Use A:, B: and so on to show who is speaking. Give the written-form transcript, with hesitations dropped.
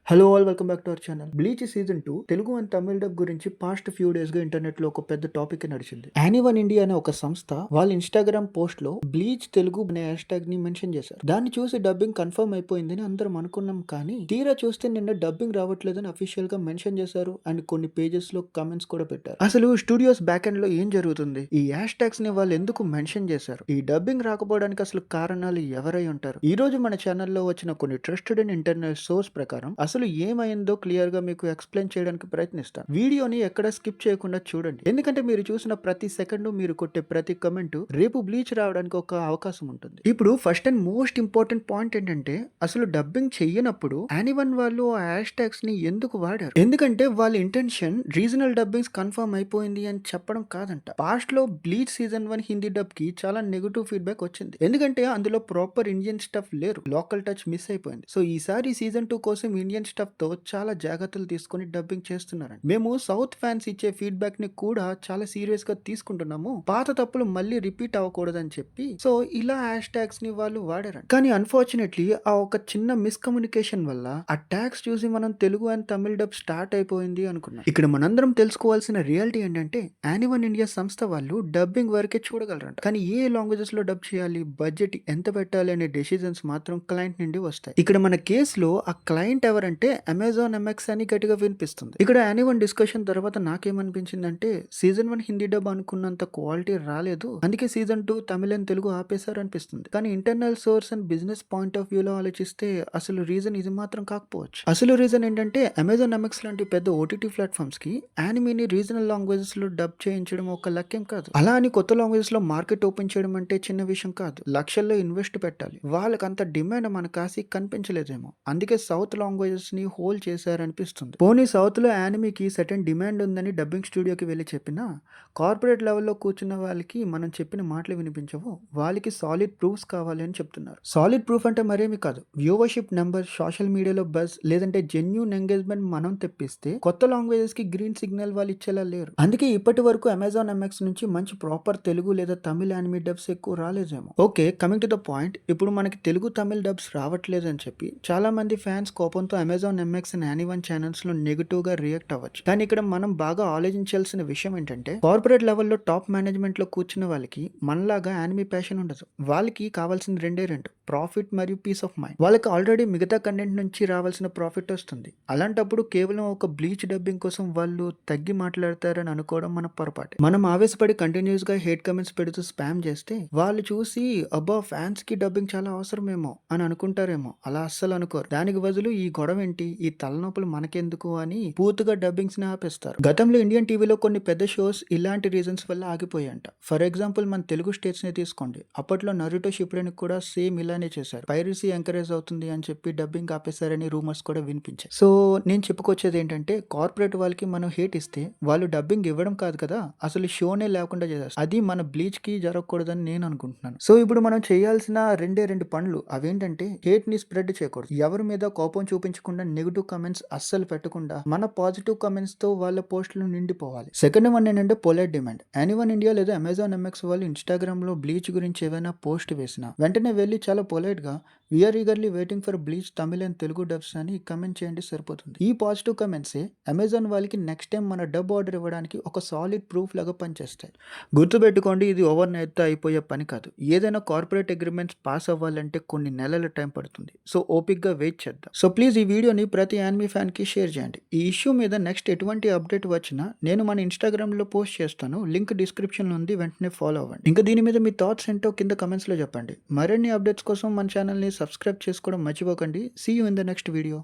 A: Hello all welcome back to our channel. Bleach season 2 Telugu and Tamil dub గురించి past few days గా internet లో ఒక పెద్ద topic నడిచింది. యానివన్ ఇండియా అనే ఒక సంస్థ వాళ్ళ ఇన్స్టాగ్రామ్ పోస్ట్ లో బ్లీచ్ తెలుగు అనే హ్యాష్ ట్యాగ్ ని మెన్షన్ చేశారు. దాన్ని చూసి డబ్బింగ్ కన్ఫర్మ్ అయిపోయిందని అందరం అనుకున్నాం, కానీ తీరా చూస్తే నిన్న డబ్బింగ్ రావట్లేదని అఫీషియల్ గా మెన్షన్ చేశారు అండ్ కొన్ని పేజెస్ లో కమెంట్స్ కూడా పెట్టారు. అసలు స్టూడియోస్ బ్యాక్ ఎండ్ లో ఏం జరుగుతుంది, ఈ హ్యాష్ ట్యాగ్స్ ని వాళ్ళు ఎందుకు మెన్షన్ చేశారు, ఈ డబ్బింగ్ రాకపోవడానికి అసలు కారణాలు ఎవరై ఉంటారు? ఈ రోజు మన ఛానల్లో వచ్చిన కొన్ని ట్రస్టెడ్ అండ్ ఇంటర్నెట్ సోర్స్ ప్రకారం అసలు ఏమైందో క్లియర్ గా మీకు ఎక్స్ప్లెయిన్ చేయడానికి ప్రయత్నిస్తాను. వీడియోని ఎక్కడ స్కిప్ చేయకుండా చూడండి, ఎందుకంటే మీరు చూసిన ప్రతి సెకండ్, మీరు కొట్టే ప్రతి కమెంట్ రేపు బ్లీచ్ రావడానికి ఒక అవకాశం ఉంటుంది. ఇప్పుడు first and most important point ఏంటంటే, అసలు డబ్బింగ్ చెయ్యనప్పుడు యానివన్ వాళ్ళు ఆ హ్యాష్ ట్యాగ్స్ ని ఎందుకు వాడారు? ఎందుకంటే వాళ్ళ ఇంటెన్షన్ రీజనల్ డబ్బింగ్స్ కన్ఫర్మ్ అయిపోయింది అని చెప్పడం కాదంట. పాస్ట్ లో బ్లీచ్ సీజన్ 1 హిందీ డబ్ కి చాలా నెగటివ్ ఫీడ్బ్యాక్ వచ్చింది, ఎందుకంటే అందులో ప్రాపర్ ఇండియన్ స్టఫ్ లేరు, లోకల్ టచ్ మిస్ అయిపోయింది. సో ఈసారి సీజన్ 2 కోసం ఇండియన్ స్టఫ్ తో చాలా జాగ్రత్తలు తీసుకొని డబ్బింగ్ చేస్తున్నారండి. మేము సౌత్ ఫ్యాన్స్ ఇచ్చే ఫీడ్బ్యాక్ ని కూడా చాలా సీరియస్ గా తీసుకుంటున్నాము, పాత తప్పులు మళ్ళీ రిపీట్ అవ్వకూడదని చెప్పి. సో ఇలా హ్యాష్ ట్యాగ్స్ ని వాళ్ళు వాడారండి. కానీ అన్ఫార్చునేట్లీ ఆ ఒక చిన్న మిస్కమ్యూనికేషన్ వల్ల ఆ ట్యాగ్స్ చూసి మనం Telugu and Tamil dub start అయిపోయింది అనుకున్నాం. ఇక్కడ మనందరం తెలుసుకోవాల్సిన రియాలిటీ ఏంటంటే, యానివన్ ఇండియా సంస్థ వాళ్ళు డబ్బింగ్ వరకే చూడగలరంట, కానీ ఏ లాంగ్వేజెస్ లో డబ్ చేయాలి, బడ్జెట్ ఎంత పెట్టాలి అనే డెసిజన్స్ మాత్రం క్లయింట్ నుండి వస్తాయి. ఇక్కడ మన కేసులో ఆ క్లయింట్ ఎవరంటే అమెజాన్ ఎంఎక్స్ అని గట్టిగా వినిపిస్తుంది. ఇక్కడ యానివన్ డిస్కషన్ తర్వాత నాకేమనిపించిందంటే, సీజన్ 1 హిందీ డబ్ అనుకున్నంత క్వాలిటీ రాలేదు, అందుకే సీజన్ 2 తమిళ అండ్ తెలుగు ఆపేశారు అనిపిస్తుంది. కానీ internal source and business point of view లో ఆలోచిస్తే అసలు రీజన్ ఇది మాత్రం కాకపోవచ్చు. అసలు రీజన్ ఏంటంటే, అమెజాన్ ఎంఎక్స్ లాంటి పెద్ద ఓటీటీ ప్లాట్ఫామ్స్ కి యానిమీని రీజనల్ లాంగ్వేజెస్ లో డబ్ చేయించడం ఒక లక్ష్యం కాదు. అలా అని కొత్త లాంగ్వేజెస్ లో మార్కెట్ ఓపెన్ చేయడం అంటే చిన్న విషయం కాదు, లక్షల్లో ఇన్వెస్ట్ పెట్టాలి. వాళ్ళకి అంత డిమాండ్ మన కాసి కనిపించలేదేమో, అందుకే సౌత్ లాంగ్వేజెస్ ని హోల్డ్ చేశారనిపిస్తుంది. పోనీ సౌత్ లో యానిమీకి సర్టెన్ డిమాండ్ ఉందని డబ్బింగ్ స్టూడియోకి వెళ్ళి చెప్పినా కార్పొరేట్ లెవెల్లో కూర్చున్న వాళ్ళకి మనం చెప్పిన మాటలు వినిపించవు, వాళ్ళకి సాలిడ్ ప్రూఫ్స్ కావాలి అని చెప్తున్నారు. సాలిడ్ ప్రూఫ్ అంటే మరేమి కాదు, వ్యూవర్షిప్ నెంబర్, సోషల్ మీడియాలో బజ్, లేదంటే జెన్యూన్ ఎంగేజ్మెంట్ మనం తెప్పిస్తే కొత్త లాంగ్వేజెస్ కి గ్రీన్ సిగ్నల్ వాళ్ళు ఇచ్చేలా లేరు. అందుకే ఇప్పటి వరకు అమెజాన్ ఎంఎక్స్ నుంచి మంచి ప్రాపర్ తెలుగు లేదా తమిళ యానిమీ డబ్స్ ఎక్కువ రాలేదేమో. Okay, coming to the point, ఇప్పుడు మనకి తెలుగు తమిళ డబ్స్ రావట్లేదు అని చెప్పి చాలా మంది ఫ్యాన్స్ కోపంతో అమెజాన్ ఎంఎక్స్ అండ్ యానివన్ ఛానల్స్ లో నెగిటివ్ గా రియాక్ట్ అవ్వచ్చు. కానీ ఇక్కడ మనం బాగా ఆలోచించాల్సిన విషయం ఏంటంటే, కార్పొరేట్ లెవెల్లో టాప్ మేనేజ్మెంట్ లో కూర్చున్న వాళ్ళకి మనలాగా యానిమీ ప్యాషన్ ఉండదు. వాళ్ళకి కావాల్సిన రెండే రెండు, ప్రాఫిట్ మరియు పీస్ ఆఫ్ మైండ్. వాళ్ళకి ఆల్రెడీ మిగతా కంటెంట్ నుంచి రావాల్సిన ప్రాఫిట్ వస్తుంది. అలాంటప్పుడు కేవలం ఒక బ్లీచ్ డబ్బింగ్ కోసం వాళ్ళు తగ్గి మాట్లాడతారని అనుకోవడం మన పొరపాటు. మనం ఆవేశపడి కంటిన్యూస్ గా హేట్ కమెంట్స్ పెడుతూ స్పామ్ చేస్తే వాళ్ళు చూసి అబ్బా ఫ్యాన్స్ కి డబ్బింగ్ చాలా అవసరమేమో అని అనుకుంటారేమో. అలా అస్సలు అనుకోరు. దానికి బదులు ఈ గొడవ ఏంటి, ఈ తలనొప్పులు మనకెందుకు అని పూర్తిగా డబ్బింగ్స్ ని ఆపేస్తారు. గతంలో ఇండియన్ టీవీలో కొన్ని పెద్ద షోస్ ఇలాంటి రీజన్స్ వల్ల ఆగిపోయాయంట. ఫర్ ఎగ్జాంపుల్ మన తెలుగు స్టేట్స్ ని తీసుకోండి, అప్పట్లో నరుటో షిప్రెన్ కూడా సేమ్ ఇలానే చేశారు. పైరసీ ఎంకరేజ్ అవుతుంది అని చెప్పి డబ్బింగ్ ఆపేశారని రూమర్స్ కూడా వినిపించాయి. సో నేను చెప్పుకొచ్చేది ఏంటంటే, కార్పొరేట్ వాళ్ళకి మనం హేట్ ఇస్తే వాళ్ళు డబ్బింగ్ ఇవ్వడం కాదు కదా, అసలు షోనే లేకుండా చేస్తారు. అది మన బ్లీచ్ కి జరగకూడదని నేను అనుకుంటున్నాను. సో ఇప్పుడు మనం చేయాల్సిన రెండు పనులు, అవేంటంటే హేట్ ని స్ప్రెడ్ చేయకూడదు, ఎవరి మీద కోపం చూపించకుండా, నెగిటివ్ కమెంట్స్ అస్సలు పెట్టకుండా మన పాజిటివ్ కమెంట్స్ తో వాళ్ళ పోస్టులు నిండిపోవాలి. సెకండ్ వన్ ఏంటంటే పొలైట్ డిమాండ్. యానివన్ ఇండియా లేదా అమెజాన్ ఎంఎక్స్ వాళ్ళు ఇన్స్టాగ్రామ్ లో బ్లీచ్ గురించి ఏమైనా పోస్ట్ వేసినా వెంటనే వెళ్ళి చాలా పొలైట్ గా we are eagerly waiting for Bleach Tamil and Telugu dubs అని కమెంట్ చేయండి, సరిపోతుంది. ఈ పాజిటివ్ కమెంట్సే అమెజాన్ వాళ్ళకి నెక్స్ట్ టైం మన డబ్ ఆర్డర్ ఇవ్వడానికి ఒక సాలిడ్ ప్రూఫ్ లాగా పనిచేస్తాయి. గుర్తుపెట్టుకోండి, ఇది ఓవర్ నైట్ తో అయిపోయే పని కాదు. ఏదైనా కార్పొరేట్ అగ్రిమెంట్స్ పాస్ అవ్వాలంటే కొన్ని నెలల టైం పడుతుంది. సో ఓపిక్ గా వెయిట్ చేద్దాం. సో ప్లీజ్ ఈ వీడియోని ప్రతి యానిమీ ఫ్యాన్ కి షేర్ చేయండి. ఈ ఇష్యూ మీద నెక్స్ట్ ఎటువంటి అప్డేట్ వచ్చినా నేను మన ఇన్స్టాగ్రామ్ లో పోస్ట్ చేస్తాను, లింక్ డిస్క్రిప్షన్ లో ఉంది, వెంటనే ఫాలో అవ్వండి. ఇంకా దీని మీద మీ థాట్స్ ఏంటో కింద కమెంట్స్ లో చెప్పండి. మరిన్ని అప్డేట్స్ కోసం మన ఛానల్ ని సబ్స్క్రైబ్ చేసుకోవడం మర్చిపోకండి. See you in the next video.